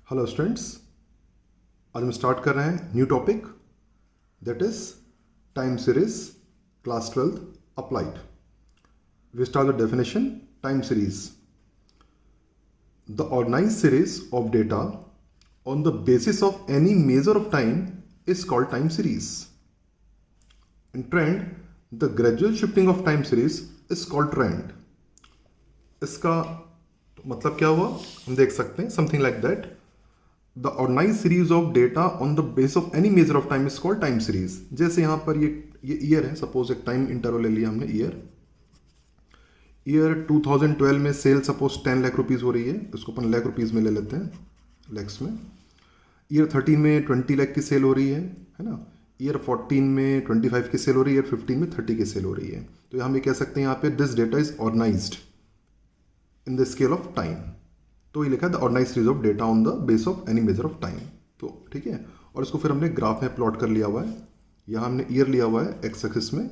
Hello students, आज हम start कर रहे हैं new topic that is time series class 12 applied. We start the definition. Time series, the organised series of data on the basis of any measure of time is called time series. In trend, the gradual shifting of time series is called trend. इसका मतलब क्या हुआ हम देख सकते हैं, something like that. The organised series of data on the base of any measure of time is called time series. जैसे यहाँ पर ये ईयर है, सपोज एक टाइम इंटरवल ले लिया हमने. ईयर 2012 में सेल सपोज 10 लाख रुपीज़ हो रही है, इसको अपन लाख रुपीज़ में ले लेते हैं, लैक्स में. ईयर 13 में 20 लाख की सेल हो रही है ना. ईयर 14 में 25 की सेल हो रही है, ईयर 15 में 30 की सेल हो रही है. तो हम ये कह सकते हैं यहाँ पे this data is organised in the scale of time. तो ये लिखा है the organised series of data on the base of any measure of time. तो ठीक है, और इसको फिर हमने ग्राफ में प्लॉट कर लिया हुआ है. यहाँ हमने ईयर लिया हुआ है एक्स एक्सिस में,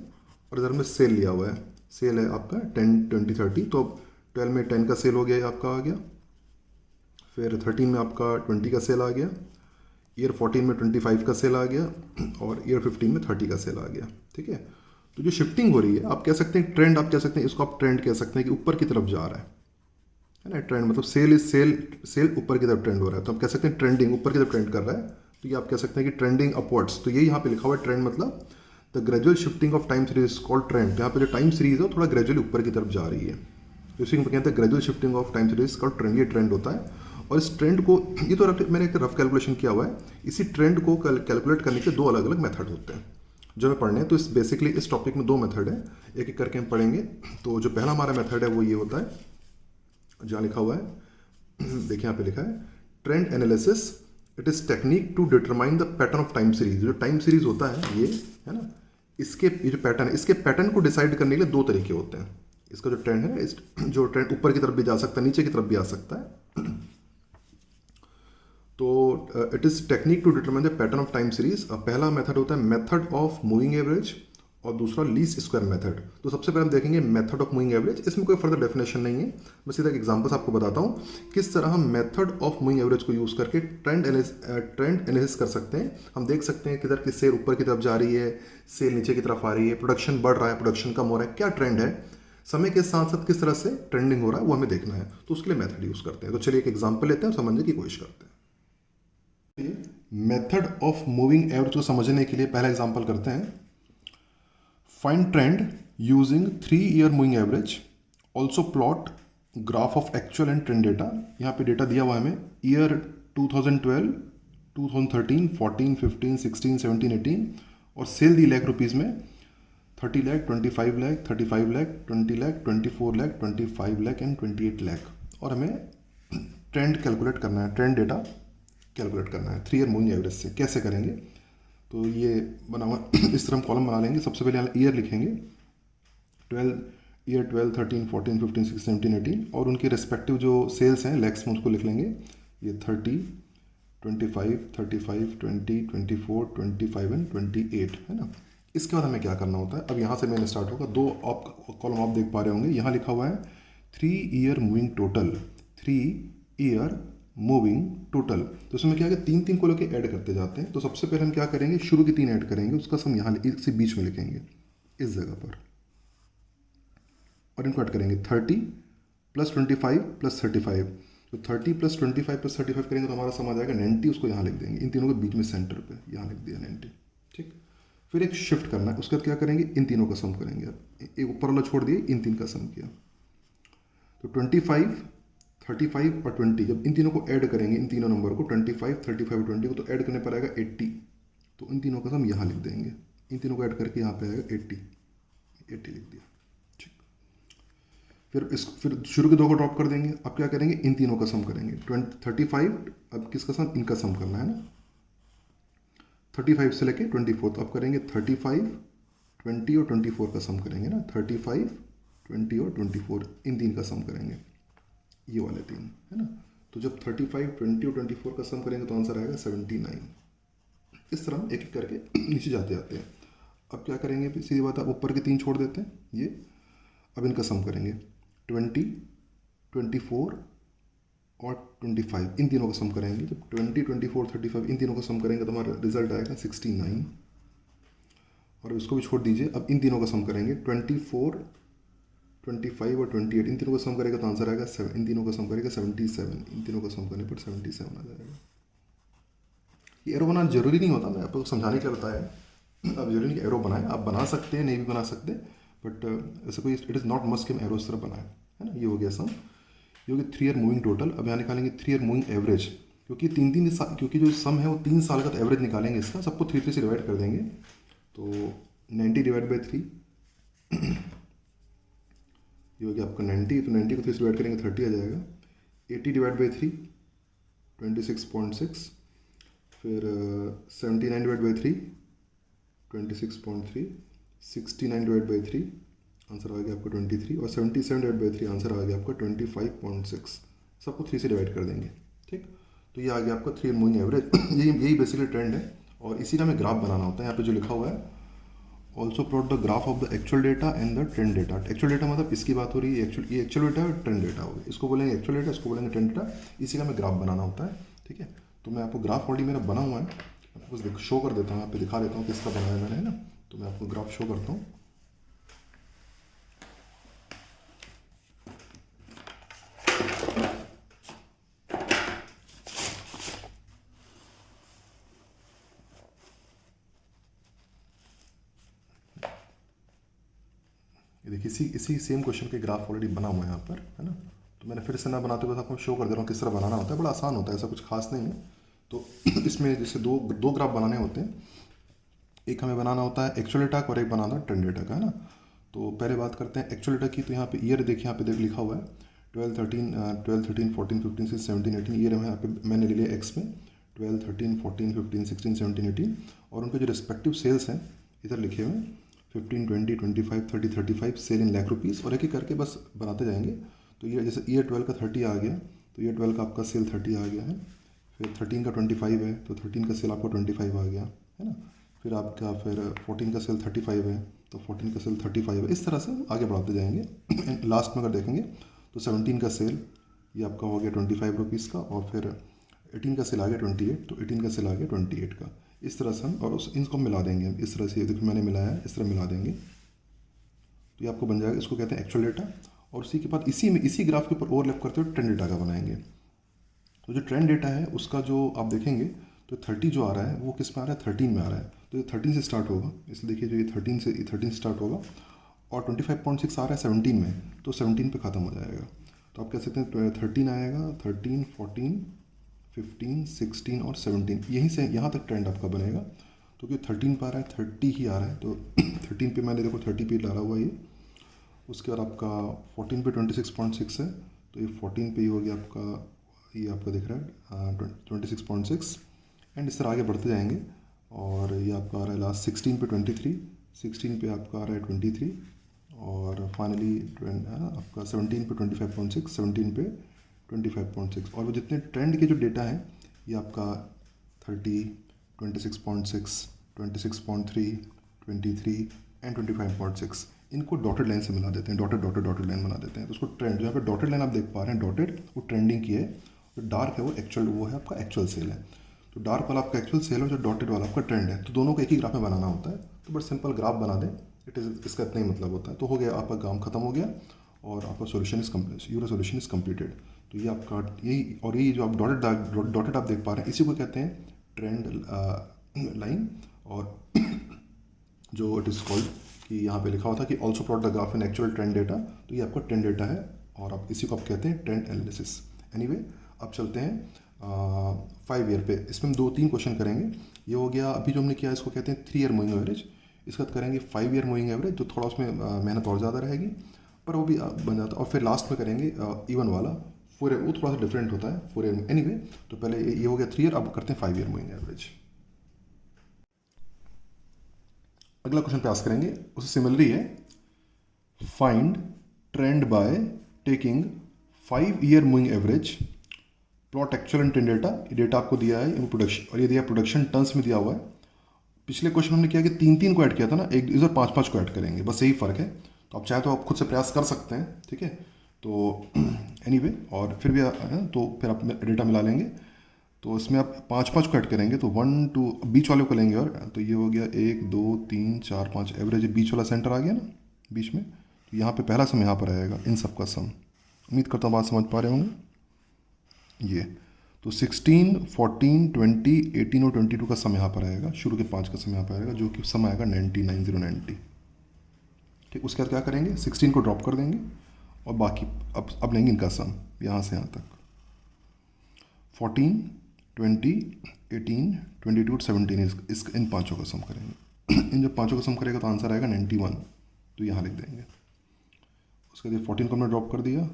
और इधर हमने सेल लिया हुआ है. सेल है आपका 10, 20, 30. तो अब 12 में 10 का सेल हो गया, आपका आ गया. फिर 13 में आपका 20 का सेल आ गया. ईयर 14 में 25 का सेल आ गया, और ईयर 15 में 30 का सेल आ गया. ठीक है, तो जो शिफ्टिंग हो रही है, आप कह सकते हैं ट्रेंड, आप कह सकते हैं इसको, आप ट्रेंड कह सकते हैं कि ऊपर की तरफ जा रहा है ना. ट्रेंड मतलब सेल इज सेल ऊपर की तरफ ट्रेंड हो रहा है, तो आप कह सकते हैं ट्रेंडिंग ऊपर की तरफ ट्रेंड कर रहा है. तो ये आप कह सकते हैं कि ट्रेंडिंग अपवर्ड्स. तो ये यहाँ पे लिखा हुआ है ट्रेंड, मतलब the gradual shifting of time series called trend. यहाँ पे जो टाइम सीरीज है थोड़ा ग्रेजुअली ऊपर की तरफ जा रही है, तो इसी को कहते हैं gradual shifting of time series called trend. ये ट्रेंड होता है. और इस ट्रेंड को, ये तो मैंने एक रफ कैलकुलेशन किया हुआ है. इसी ट्रेंड को कैलकुलेट करने के दो अलग अलग मेथड होते हैं जो हमें पढ़ने हैं. तो इस बेसिकली इस टॉपिक में दो मेथड है, एक एक करके हम पढ़ेंगे. तो जो पहला हमारा मेथड है वो ये होता है, जहाँ लिखा हुआ है, देखिए यहाँ पे लिखा है trend analysis. It is technique to determine the pattern of time series. जो टाइम सीरीज होता है ये है ना, इसके ये जो पैटर्न है, इसके पैटर्न को डिसाइड करने के लिए दो तरीके होते हैं. इसका जो ट्रेंड है, जो ट्रेंड ऊपर की तरफ भी जा सकता है, नीचे की तरफ भी आ सकता है. तो it is technique to determine the pattern of time series. पहला मेथड होता है मेथड ऑफ मूविंग एवरेज, और दूसरा लीस्ट स्क्वायर मेथड. तो सबसे पहले हम देखेंगे मेथड ऑफ मूविंग एवरेज. इसमें कोई फर्दर डेफिनेशन नहीं है, बस सीधा एक एग्जांपल्स आपको बताता हूँ किस तरह हम मेथड ऑफ मूविंग एवरेज को यूज़ करके ट्रेंड एनालिसिस कर सकते हैं. हम देख सकते हैं किधर की सेल ऊपर की तरफ जा रही है, सेल नीचे की तरफ आ रही है, प्रोडक्शन बढ़ रहा है, प्रोडक्शन कम हो रहा है, क्या ट्रेंड है, समय के साथ साथ किस तरह से ट्रेंडिंग हो रहा है, वो हमें देखना है. तो उसके लिए मेथड यूज़ करते हैं. तो चलिए एक एग्जाम्पल लेते हैं, समझने की कोशिश करते हैं. मेथड ऑफ मूविंग एवरेज को समझने के लिए पहला एग्जांपल करते हैं. Find trend using 3-year moving average. Also plot graph of actual and trend data. यहाँ पे डेटा दिया हुआ है हमें ईयर 2012, 2013, 14, 15, 16, 17, 18, और सेल दी लाख रुपीज़ में 30 लाख, 25 लाख, 35 लाख, 20 लाख, 24 लाख, 25 लाख एंड 28 लाख. और हमें ट्रेंड कैलकुलेट करना है, ट्रेंड डेटा कैलकुलेट करना है 3-year मूविंग एवरेज से. कैसे करेंगे, तो ये बना हुआ इस तरह हम कॉलम बना लेंगे. सबसे पहले ईयर लिखेंगे, 12 13, 14, 15, 16, 17, 18, और उनके रिस्पेक्टिव जो सेल्स हैं लैक्स में उसको लिख लेंगे. ये 30, 25, 35, 20, 24, 25 एंड 28 है ना. इसके बाद हमें क्या करना होता है, अब यहाँ से मैंने स्टार्ट होगा. दो आप कॉलम आप देख पा रहे होंगे, यहाँ लिखा हुआ है 3-year moving total, 3-year moving total. तो उसमें क्या है, 3-3 को लेकर ऐड करते जाते हैं. तो सबसे पहले हम क्या करेंगे, शुरू की 3 ऐड करेंगे, उसका सम यहाँ इसी बीच में लिखेंगे इस जगह पर, और इनको ऐड करेंगे 30 + 25 + 35. तो 30 + 25 + 35 करेंगे तो हमारा सम आ जाएगा 90. उसको यहाँ लिख देंगे, इन तीनों के बीच में सेंटर पे यहाँ लिख दिया 90. ठीक, फिर एक शिफ्ट करना है. उसके बाद क्या करेंगे, इन तीनों का सम करेंगे. एक ऊपर वाला छोड़ दिए, इन तीन का सम किया. तो 25, 35 और 20, जब इन तीनों को ऐड करेंगे, इन तीनों नंबर को 25, 35 और 20 को, तो ऐड करने पर आएगा 80. तो इन तीनों का सम यहाँ लिख देंगे. इन तीनों को ऐड करके यहाँ पे आएगा 80 लिख दिया. ठीक, फिर शुरू के दो को ड्रॉप कर देंगे. अब क्या करेंगे, इन तीनों का सम करेंगे. 35, अब किसका सम, इनका सम करना है ना. 35 से लेके 24, तो अब करेंगे 35, 20 और 24 का सम करेंगे ना. 35, 20 और 24, इन तीन का सम करेंगे, ये वाले तीन है ना. तो जब 35, 20 और 24 का सम करेंगे तो आंसर आएगा 79. इस तरह हम एक एक करके नीचे जाते जाते हैं. अब क्या करेंगे, सीधी बात, आप ऊपर के 3 छोड़ देते हैं ये. अब इनका सम करेंगे 20, 24 और 25, इन तीनों का सम करेंगे। जब 20, 24, 35 इन तीनों का सम करेंगे तो हमारा रिजल्ट आएगा 69। और इसको भी छोड़ दीजिए, अब इन तीनों का सम करेंगे 24, 25 और 28, इन तीनों का सम करेगा तो आंसर आएगा 7। इन तीनों का सम करेगा 77, इन तीनों का सम करने पर 77 आ जाएगा। ये एरो बनाना जरूरी नहीं होता, मैं आपको समझाने के लिए बताया। आप जरूरी नहीं एरो बनाएं, आप बना सकते हैं, नहीं भी बना सकते, बट ऐसा कोई इट इज़ नॉट मस्ट कि हम एरो इस तरह बनाएं, है ना। ये हो गया सम, ये हो गया 3 ईयर मूविंग टोटल। अब यहाँ निकालेंगे 3 ईयर मूविंग एवरेज, क्योंकि 3 साल, क्योंकि जो सम है वो 3 साल का, तो एवरेज निकालेंगे इसका, सबको 3 से डिवाइड कर देंगे। तो 90 डिवाइड बाई 3, ये हो गया आपका 90, तो 90 को 3 से डिवाइड करेंगे 30 आ जाएगा। 80 डिवाइड बाई 3 26.6, फिर 79 divide by 3 26.3, 69 divide by 3 answer आ गया आपका 23, और 77 डिवाइड बाई 3 आंसर आ गया आपका 25.6। सबको 3 से डिवाइड कर देंगे, ठीक। तो ये आ गया आपका 3 ईयर मूविंग एवरेज। यही बेसिकली ट्रेंड है, और इसी का हमें ग्राफ बनाना होता है। यहाँ पे जो लिखा हुआ है, also plot the graph of the actual data and the trend data. Actual data मतलब इसकी बात हो रही है, ये एक्चुअल डेटा और ट्रेंड डेटा हो गया। इसको बोलेंगे एक्चुअल डेटा, इसको बोलेंगे ट्रेंड डेटा। इसी का हमें ग्राफ बनाना होता है, ठीक है। तो मैं आपको ग्राफ ऑलरेडी मेरा बना हुआ है, आपको शो कर देता हूँ, यहाँ पे दिखा देता हूँ किसका बनाया है मैंने, है ना। तो मैं आपको ग्राफ शो करता हूँ। ये देखिए, इसी सेम क्वेश्चन के ग्राफ ऑलरेडी बना हुआ है यहाँ पर, है ना। तो मैंने फिर से ना बनाते हुए आपको शो कर दे रहा हूँ किस तरह बनाना होता है। बड़ा आसान होता है, ऐसा कुछ खास नहीं है। तो इसमें जैसे दो ग्राफ बनाने होते हैं, एक हमें बनाना होता है एक्चुअल डेटा का और एक बनाना है ट्रेंड डेटा का, है ना। तो पहले बात करते हैं एक्चुअल डेटा की। तो यहाँ पे ईयर देखिए, यहाँ पे देख लिखा हुआ है 12, 13, 14, 15, 16, 17, 18 ईयर है यहाँ पे मैंने ले लिया एक्स में 12, 13, 14, 15, 16, 17, 18, और उनके जो रिस्पेक्टिव सेल्स हैं इधर लिखे हुए हैं 15, 20, 25, 30, 35 सेल इन लाख रुपीज़, और एक एक करके बस बनाते जाएंगे। तो ये जैसे ईयर 12 का 30 आ गया, तो ईयर 12 का आपका सेल 30 आ गया है। फिर 13 का 25 है, तो 13 का सेल आपका 25 आ गया, है ना। फिर आपका 14 का सेल 35 है, तो 14 का सेल 35 है। इस तरह से आगे बढ़ाते जाएंगे। लास्ट में अगर देखेंगे तो 17 का सेल ये आपका हो गया 25 रुपीज़ का, और फिर 18 का सेल आ गया 28, तो 18 का सेल आ गया 28 का। इस तरह से हम और इनको मिला देंगे हम इस तरह से, देखिए मैंने मिलाया है, इस तरह मिला देंगे तो ये आपको बन जाएगा। इसको कहते हैं एक्चुअल डेटा। और उसी के बाद इसी ग्राफ के ऊपर ओवरलैप करते हुए ट्रेंड डेटा का बनाएंगे। तो जो ट्रेंड डेटा है उसका जो आप देखेंगे तो 30 जो आ रहा है वो किस में आ रहा है, 13 में आ रहा है। तो ये 13 से स्टार्ट होगा, इसलिए देखिए जो ये 13 से स्टार्ट होगा, और 25.6 आ रहा है 17 में, तो 17 पे ख़त्म हो जाएगा। तो आप कह सकते हैं 13 आएगा, 13, 14, 15, 16 और 17, यहीं से यहाँ तक ट्रेंड आपका बनेगा। तो क्योंकि 13 पे आ रहा है, 30 ही आ रहा है, तो 13 पे मैंने देखो 30 पे डाला हुआ ये। उसके बाद आपका 14 पे 26.6 है, तो ये 14 पे ही हो गया आपका, ये आपका दिख रहा है 26.6, एंड इस तरह आगे बढ़ते जाएंगे। और ये आपका आ रहा है लास्ट 16 पे 23, 16 पे आपका आ रहा है 23, और फाइनली आपका 17 पे 25.6, 17 पे 25.6। और वो जितने ट्रेंड के जो डेटा हैं ये आपका 30, 26.6, 26.3, 23 एंड 25.6, इनको डॉटेड लाइन से मिला देते हैं, डॉटेड लाइन बना देते हैं। तो उसको ट्रेंड, जहाँ पे डॉटेड लाइन आप देख पा रहे हैं डॉटेड, वो ट्रेंडिंग की है। जो डार्क है वो एक्चुअल, वो है आपका एक्चुअल सेल है। तो डार्क वाला आपका एक्चुअल सेल है, जो डॉटेड वाला आपका ट्रेंड है। तो दोनों को एक ही ग्राफ में बनाना होता है। तो बस सिंपल ग्राफ बना दें, इसका इतना ही मतलब होता है। तो हो गया, आपका काम खत्म हो गया, और आपका solution is complete, your solution is completed. तो ये आपका यही, और यही जो आप डॉटेड आप देख पा रहे हैं, इसी को कहते हैं ट्रेंड लाइन। और जो इट इज़ कॉल्ड कि यहाँ पे लिखा हुआ था कि also plot the graph in actual trend data, तो ये आपका ट्रेंड डेटा है, और आप इसी को आप कहते हैं ट्रेंड एनालिसिस। एनीवे, अब चलते हैं 5 ईयर पे। इसमें हम 2-3 क्वेश्चन करेंगे। ये हो गया अभी जो हमने किया, इसको कहते हैं 3 ईयर मूविंग एवरेज। इसके बाद करेंगे 5 ईयर मूविंग एवरेज, जो थोड़ा उसमें मेहनत और ज़्यादा रहेगी, पर वो भी बन जाता है। और फिर लास्ट में करेंगे इवन वाला 4 ईयर, वो थोड़ा सा डिफरेंट होता है 4 ईयर में। एनीवे, तो पहले ये हो गया 3 ईयर, अब करते हैं 5 ईयर मूविंग एवरेज। अगला क्वेश्चन पे आस्क करेंगे, उससे सिमिलरली है, find trend by taking 5 year moving average, plot actual and trend data. ये डेटा आपको दिया है इन प्रोडक्शन, और ये दिया प्रोडक्शन टर्म्स में दिया हुआ है। पिछले क्वेश्चन हमने किया कि 3-3 को ऐड किया था ना, एक इधर 5-5 को ऐड करेंगे, बस यही फ़र्क है। तो आप चाहे तो आप खुद से प्रयास कर सकते हैं, ठीक है। तो एनीवे और फिर भी तो फिर आप डेटा मिला लेंगे। तो इसमें आप 5 5 कट करेंगे तो 1 2 बीच वाले को लेंगे, और तो ये हो गया 1 2 3 4 5 एवरेज बीच वाला सेंटर आ गया ना बीच में। तो यहाँ पे पहला सम यहाँ पर आएगा इन सब का सम। उम्मीद करता हूँ बात समझ पा रहे होंगे। ये तो 16 14 20 18 और 22 का सम यहाँ पर आएगा, शुरू के 5 का सम यहाँ पर आएगा, जो कि सम आएगा 90 90 ठीक। उसके बाद क्या करेंगे, 16 को ड्रॉप कर देंगे और बाकी अब लेंगे इनका सम यहाँ से यहाँ तक। 14 20 18 22 और 17 इस इन पाँचों का सम करेंगे। इन जब पाँचों का सम करेगा तो आंसर आएगा 91, तो यहाँ लिख देंगे। उसके बाद 14 को हमने ड्रॉप कर दिया,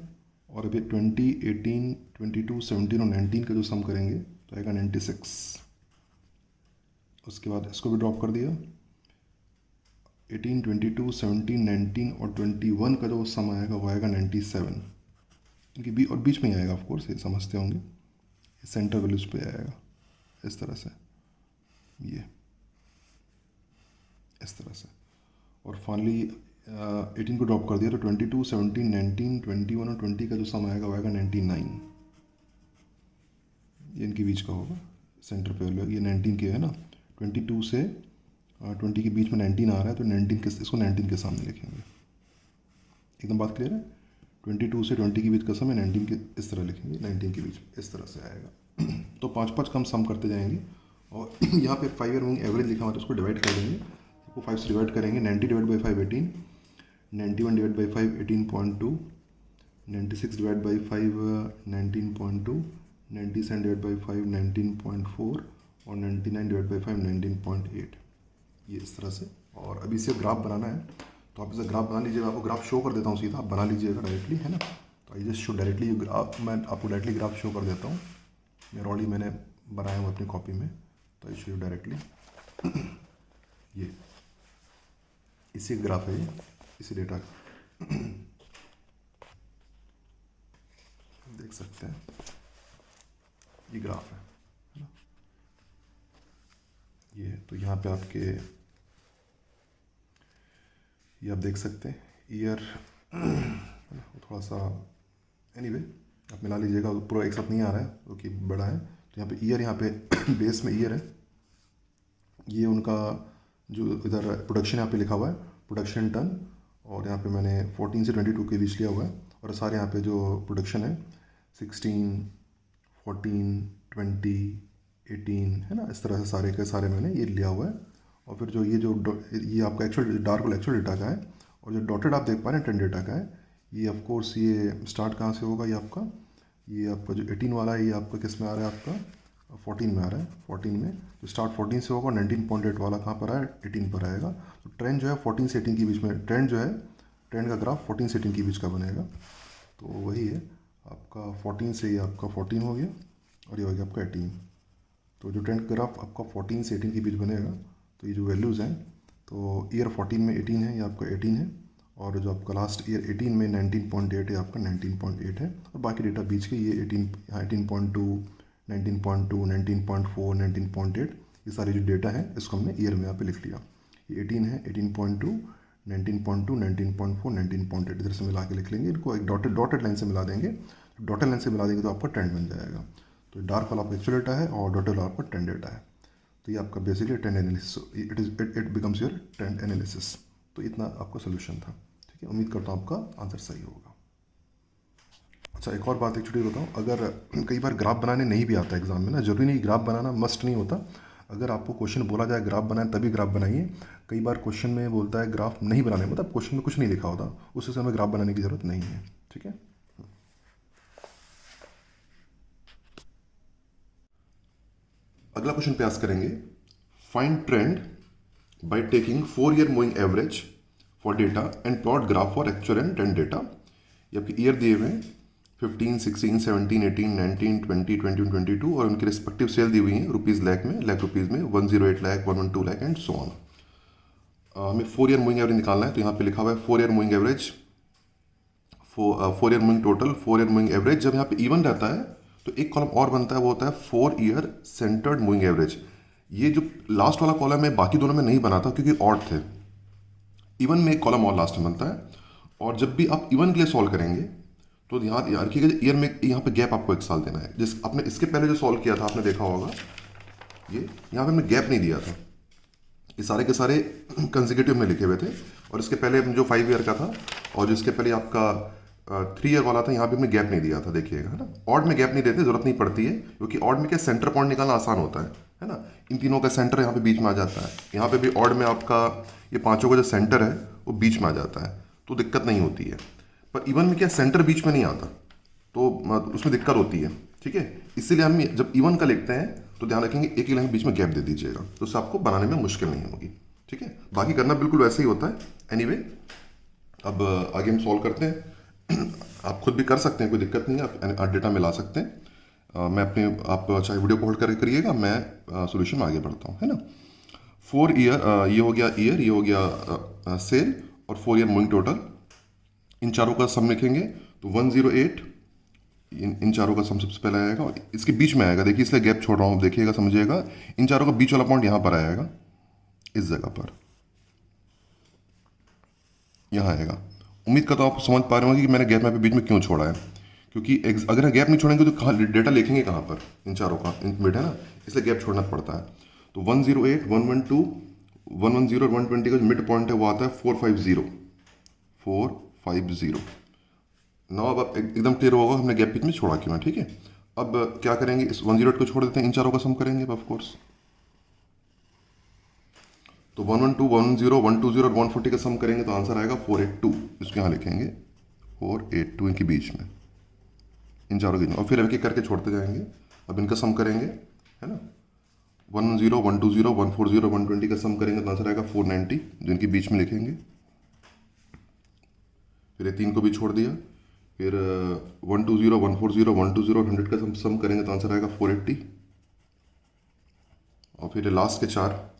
और अभी 20 18 22 17 और 19 का जो सम करेंगे तो आएगा 96। उसके बाद इसको भी ड्रॉप कर दिया, 18 22 17 19 और 21 का जो सम आएगा वो आएगा 97। इनकी और बीच में ही आएगा, ऑफकोर्स ये समझते होंगे, सेंटर वैल्यूज पे आएगा इस तरह से, ये इस तरह से। और फाइनली 18 को ड्रॉप कर दिया तो 22 17 19 21 और 20 का जो सम आएगा वो आएगा 99। ये इनके बीच का होगा, सेंटर पे वैल्यू ये 19 के है ना, 22 से 20 के बीच में 19 आ रहा है, तो 19 के इसको 19 के सामने लिखेंगे। एकदम बात क्लियर है। 22 से 20 के बीच का सम है, 19 के इस तरह लिखेंगे, 19 के बीच इस तरह से आएगा। तो 5 5 कम सम करते जाएंगे, और यहाँ पे 5 ईयर मूविंग एवरेज लिखा हुआ है तो उसको डिवाइड कर देंगे। इसको 5 से डिवाइड करेंगे, 90 divide by 5 18, 91 divide by 5 18.2, 96 divide by 5 19.2, 97 divide by 5 19.4 और 99 डिवाइड बाई 5 19.8, ये इस तरह से। और अभी इसे ग्राफ बनाना है, तो आप इसे ग्राफ बना लीजिएगा। आपको ग्राफ शो कर देता हूँ सीधा, आप बना लीजिएगा डायरेक्टली, है ना। तो I just show directly graph, मैं आपको डायरेक्टली ग्राफ शो कर देता हूँ। मेरा ऑलरेडी मैंने बनाया हुआ अपनी कॉपी में, तो आई शो डायरेक्टली। ये इसी ग्राफ है, ये इसी डेटा का देख सकते हैं, ये ग्राफ है ना। ये तो यहाँ पे आपके ये आप देख सकते हैं ईयर, थोड़ा सा एनीवे आप मिला लीजिएगा, पूरा एक साथ नहीं आ रहा है क्योंकि बड़ा है। तो यहाँ पे ईयर, यहाँ पे बेस में ईयर है, ये उनका जो इधर प्रोडक्शन यहाँ पे लिखा हुआ है, प्रोडक्शन टन, और यहाँ पे मैंने 14 से 22 के बीच लिया हुआ है। और सारे यहाँ पे जो प्रोडक्शन है 16 14 20 18 है ना, इस तरह से सारे के सारे मैंने ये लिया हुआ है। और फिर जो ये आपका एक्चुअल डार्क वाला एक्चुअल डेटा का है, और जो डॉटेड आप देख पा रहे हैं ट्रेंड डेटा का है। ये ऑफ कोर्स ये स्टार्ट कहाँ से होगा, ये आपका जो 18 वाला है, ये आपका किस में आ रहा है, आपका 14 में आ रहा है। 14 में तो स्टार्ट 14 से होगा, 19.8 वाला कहाँ पर आया, 18 पर आएगा। तो ट्रेंड जो है 14 से 18 के बीच में, ट्रेंड का ग्राफ 14 से 18 के बीच का बनेगा। तो वही है आपका 14 से, ये आपका 14 हो गया और ये हो गया आपका 18। तो जो ट्रेंड ग्राफ आपका 14 से 18 के बीच बनेगा, तो ये जो वैल्यूज़ हैं, तो ईयर 14 में 18 है, ये आपका 18 है, और जो आपका लास्ट ईयर 18 में 19.8 है, आपका 19.8 है, और बाकी डेटा बीच के ये 18.2 19.2 19.4 19.8 ये सारे जो डेटा है इसको हमने ईयर में यहाँ पे लिख लिया। ये 18 है, 18.2 19.2 19.4 19.8 इधर से मिला के लिख लेंगे। इनको एक डॉटेड लाइन से मिला देंगे। डॉटेड लाइन से मिला देंगे तो आपका ट्रेंड बन जाएगा। तो डार्क वाला आपका एक्चुअल डेटा है और डॉटेड वाला आपका ट्रेंड डेटा है। तो ये आपका basically trend analysis, it becomes your trend analysis. तो इतना आपका सोल्यूशन था, ठीक है। उम्मीद करता हूँ आपका आंसर सही होगा। अच्छा, एक और बात एक छोटी बताऊँ, अगर कई बार ग्राफ बनाने नहीं भी आता एग्जाम में ना, जरूरी नहीं ग्राफ बनाना मस्ट नहीं होता। अगर आपको क्वेश्चन बोला जाए ग्राफ बनाए तभी ग्राफ बनाइए। कई बार क्वेश्चन में बोलता है ग्राफ नहीं बनाने, मतलब क्वेश्चन में कुछ नहीं लिखा होता, उस समय ग्राफ बनाने की जरूरत नहीं है, ठीक है। अगला क्वेश्चन प्रयास करेंगे, find trend by taking 4 year moving average for data and plot graph for actual and trend data. ये आपके ईयर दिए हुए हैं 15 16 17 18 19 20 21 22 और उनकी रिस्पेक्टिव सेल दी हुई हैं रुपीज़ लाख में, लाख रुपीज़ में 108 lakh 112 lakh and so on. हमें 4 ईयर मूविंग एवरेज निकालना है। तो यहाँ पे लिखा हुआ है 4 year moving average, 4 year moving total, 4 year moving average. जब यहाँ पे इवन रहता है तो एक कॉलम और बनता है, वो होता है 4 ईयर सेंटर्ड मूविंग एवरेज। ये जो लास्ट वाला कॉलम है बाकी दोनों में नहीं बना था क्योंकि ऑड थे। इवन में एक कॉलम और लास्ट में बनता है। और जब भी आप इवन के लिए सॉल्व करेंगे तो ध्यान यार रखिएगा, ईयर में यहाँ पे गैप आपको 1 साल देना है। जिस आपने इसके पहले जो सॉल्व किया था आपने देखा होगा, ये यहाँ पे हमने गैप नहीं दिया था, ये सारे के सारे कंसेक्यूटिव में लिखे हुए थे। और इसके पहले जो 5 ईयर का था और जिसके पहले आपका 3 ईयर वाला था, यहाँ पे हमने गैप नहीं दिया था, देखिएगा, है ना। ऑड में गैप नहीं देते, जरूरत नहीं पड़ती है, क्योंकि ऑड में क्या सेंटर पॉइंट निकालना आसान होता है ना। इन तीनों का सेंटर यहाँ पे बीच में आ जाता है। यहाँ पे भी ऑड में आपका ये पांचों का जो सेंटर है वो बीच में आ जाता है, तो दिक्कत नहीं होती है। पर इवन में क्या सेंटर बीच में नहीं आता, तो उसमें दिक्कत होती है, ठीक है। इसीलिए हम जब इवन का लिखते हैं तो ध्यान रखेंगे एक ही लाइन बीच में गैप दे दीजिएगा, तो उससे आपको बनाने में मुश्किल नहीं होगी, ठीक है। बाकी करना बिल्कुल वैसे ही होता है। एनीवे, अब आगे हम सॉल्व करते हैं। आप खुद भी कर सकते हैं, कोई दिक्कत नहीं है, आप डेटा मिला सकते हैं। मैं अपने आप चाहे वीडियो को होल्ड करके करिएगा, मैं सोल्यूशन में आगे बढ़ता हूँ, है ना। 4 ईयर, ये हो गया ईयर, ये हो गया सेल, और 4 ईयर मूविंग टोटल। इन चारों का सम लिखेंगे तो 108, इन चारों का सम सबसे पहले आएगा और इसके बीच में आएगा, देखिए इसलिए गैप छोड़ रहा हूँ, देखिएगा, समझिएगा। इन चारों का बीच वाला पॉइंट यहाँ पर आएगा, इस जगह पर यहाँ आएगा। उम्मीद करता हूँ आप समझ पा रहे होंगे कि मैंने गैप यहाँ पे बीच में क्यों छोड़ा है, क्योंकि अगर गैप नहीं छोड़ेंगे तो कहाँ डेटा लिखेंगे कहाँ पर, इन चारों का मिड है ना, इसलिए गैप छोड़ना पड़ता है। तो 108, 112, 110 और 120 का जो मिड पॉइंट है वो आता है 450, 450। ना अब आप एकदम क्लियर होगा हमने गैप बीच में छोड़ा क्यों है, ठीक है। अब क्या करेंगे, इस 108 को छोड़ देते हैं, इन चारों का सम करेंगे अब, ऑफ कोर्स। तो 112, 110, 120 और 140 का सम करेंगे तो आंसर आएगा 482। इसको यहाँ लिखेंगे 482, इनके बीच में, इन चारों के बीच में, और फिर एक एक करके छोड़ते जाएंगे। अब इनका सम करेंगे, है ना। 110, 120, 140, 120 का सम करेंगे तो आंसर आएगा 490, जो इनके बीच में लिखेंगे। फिर ये 3 को भी छोड़ दिया, फिर 120, 140, 120 और 100 का सम करेंगे तो आंसर आएगा 480। और फिर लास्ट के 4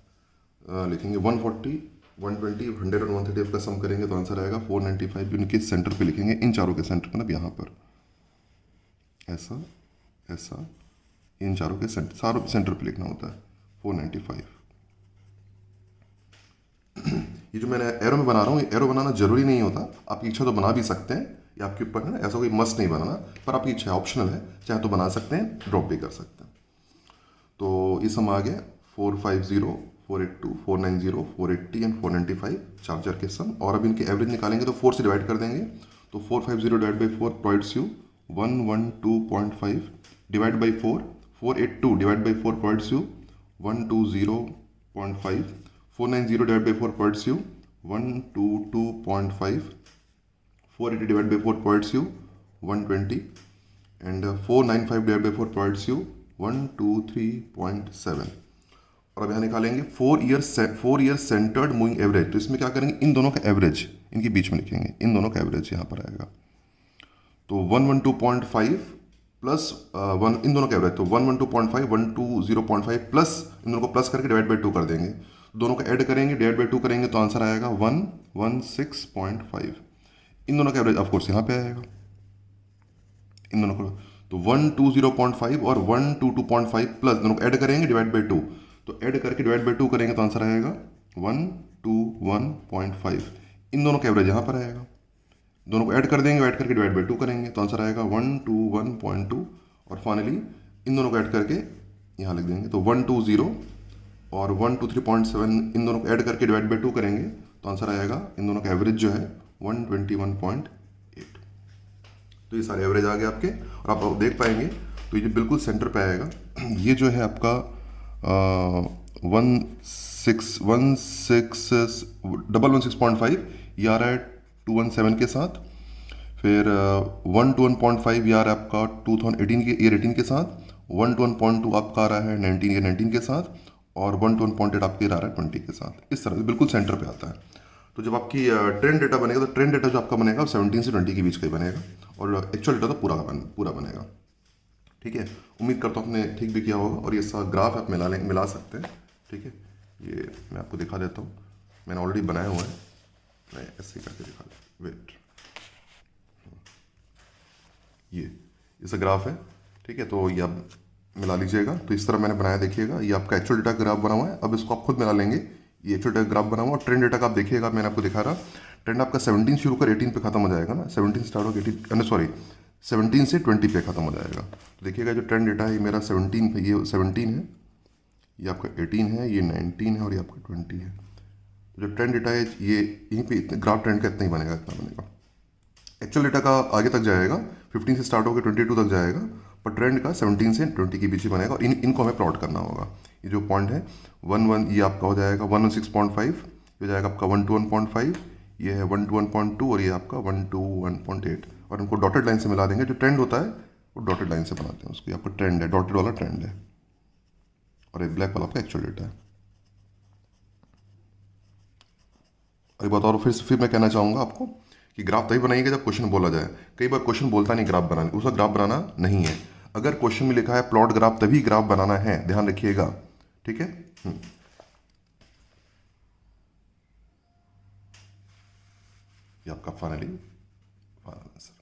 लिखेंगे 140, 120, 100 और 130 का सम करेंगे तो आंसर आएगा 495। इनके सेंटर पे लिखेंगे, इन चारों के सेंटर, मतलब यहाँ पर ऐसा ऐसा, इन चारों के सेंटर, सारों सेंटर पे लिखना होता है 495। ये जो मैंने एरो में बना रहा हूँ, ये एरो बनाना जरूरी नहीं होता, आपकी इच्छा तो बना भी सकते हैं, ये आपके ऊपर है ना, ऐसा कोई मस्ट नहीं बनाना, पर आपकी इच्छा ऑप्शनल है, चाहे तो बना सकते हैं, ड्रॉप भी कर सकते हैं। तो ये सम आ गया 450, 482, 490, 480 एंड 495 चार्जर के सम। और अब इनके एवरेज निकालेंगे तो 4 से डिवाइड कर देंगे, तो 450 divide by 4 provides you 112.5 divide by 4, 482 divide by 4 provides you 120.5, 490 divide by 4 provides you 122.5, 480 divide by 4 provides you 120 and 495 divide by 4 provides you 123.7। और अब यहाँ निकालेंगे 4 ईयर सेंटर्ड मूविंग एवरेज। तो इसमें क्या करेंगे, इन दोनों का एवरेज इनके बीच में लिखेंगे, इन दोनों का एवरेज यहाँ पर आएगा। तो 112.5 प्लस इन दोनों का एवरेज, तो 112.5, 120.5 प्लस इन दोनों को प्लस करके डिवाइड बाई 2 कर देंगे, दोनों को ऐड करेंगे, डिवाइड बाई 2 करेंगे तो आंसर आएगा 116.5। इन दोनों का एवरेज ऑफकोर्स यहाँ पे आएगा, इन दोनों को, तो 120.5 और 122.5 प्लस दोनों को ऐड करेंगे, डिवाइड बाई 2, तो ऐड करके डिवाइड बाई 2 करेंगे तो आंसर आएगा 121.5। इन दोनों का एवरेज यहाँ पर आएगा, दोनों को ऐड कर देंगे, ऐड करके डिवाइड बाई 2 करेंगे तो आंसर आएगा 121.2। और फाइनली इन दोनों को ऐड करके यहाँ लिख देंगे, तो 120 और 123.7 इन दोनों को ऐड करके डिवाइड बाई 2 करेंगे तो आंसर आएगा इन दोनों का एवरेज जो है 121.8। तो ये सारे एवरेज आ गए आपके, और आप देख पाएंगे तो ये बिल्कुल सेंटर पे आएगा। ये जो है आपका 116.5 ये आ रहा है 217 के साथ, फिर 121.5 ये आ रहा है आपका 2018 के ईयर 18 के साथ, 121.2 आपका आ रहा है 19 ईयर 19 के साथ, और 121.8 आपके आ रहा है 20 के साथ। इस तरह से बिल्कुल सेंटर पे आता है। तो जब आपकी ट्रेंड डेटा बनेगा, तो ट्रेंड डेटा जो आपका बनेगा 17 से 20 के बीच का ही बनेगा, और एक्चुअल डेटा तो पूरा बनेगा, ठीक है। उम्मीद करता हूँ आपने ठीक भी किया होगा, और ये सारा ग्राफ आप मिला सकते हैं, ठीक है। ये मैं आपको दिखा देता हूँ, मैंने ऑलरेडी बनाया हुआ है, मैं ऐसे करके दिखा दूँ, वेट, ये इसका ग्राफ है, ठीक है। तो ये आप मिला लीजिएगा, तो इस तरह मैंने बनाया, देखिएगा ये आपका एक्चुअल डेटा ग्राफ बना हुआ है। अब इसको आप खुद मिला लेंगे, ये एक्चुअल डेटा ग्राफ बना हुआ है, और ट्रेंड डेटा का आप देखिएगा, मैंने आपको दिखा रहा, ट्रेंड आपका 17 शुरू कर 18 पे खत्म हो जाएगा ना, 17 स्टार्ट हो 18, सॉरी 17 से 20 पे ख़त्म हो जाएगा। तो देखिएगा जो ट्रेंड डेटा है ये मेरा 17 पे, ये 17 है, ये आपका 18 है, ये 19 है और ये आपका 20 है। तो जो ट्रेंड डेटा है ये यहीं पे इतने ग्राफ ट्रेंड का इतना ही बनेगा, इतना बनेगा। एक्चुअल डेटा का आगे तक जाएगा, 15 से स्टार्ट होकर 22 तक जाएगा, पर ट्रेंड का 17 से 20 के बीच ही बनेगा और इनको हमें प्लॉट करना होगा। ये जो पॉइंट है 1 ये आपका हो जाएगा 116.5, ये हो जाएगा आपका 1 to 1.5, ये है 1 to 1.2 और ये आपका 1 to 1.8, और इनको डॉटेड लाइन से मिला देंगे। जो ट्रेंड होता है वो डॉटेड लाइन से बनाते हैं उसको, आपका ट्रेंड है, डॉटेड वाला ट्रेंड है, और एक ब्लैक वाला आपका एक्चुअल डेटा है। और एक बात और फिर मैं कहना चाहूँगा आपको कि ग्राफ तभी बनाइएगा जब क्वेश्चन बोला जाए। कई बार क्वेश्चन बोलता नहीं ग्राफ बनाने, उसका ग्राफ बनाना नहीं है। अगर क्वेश्चन में लिखा है प्लॉट ग्राफ, तभी ग्राफ बनाना है, ध्यान रखिएगा, ठीक है। ये आपका फाइनली आंसर।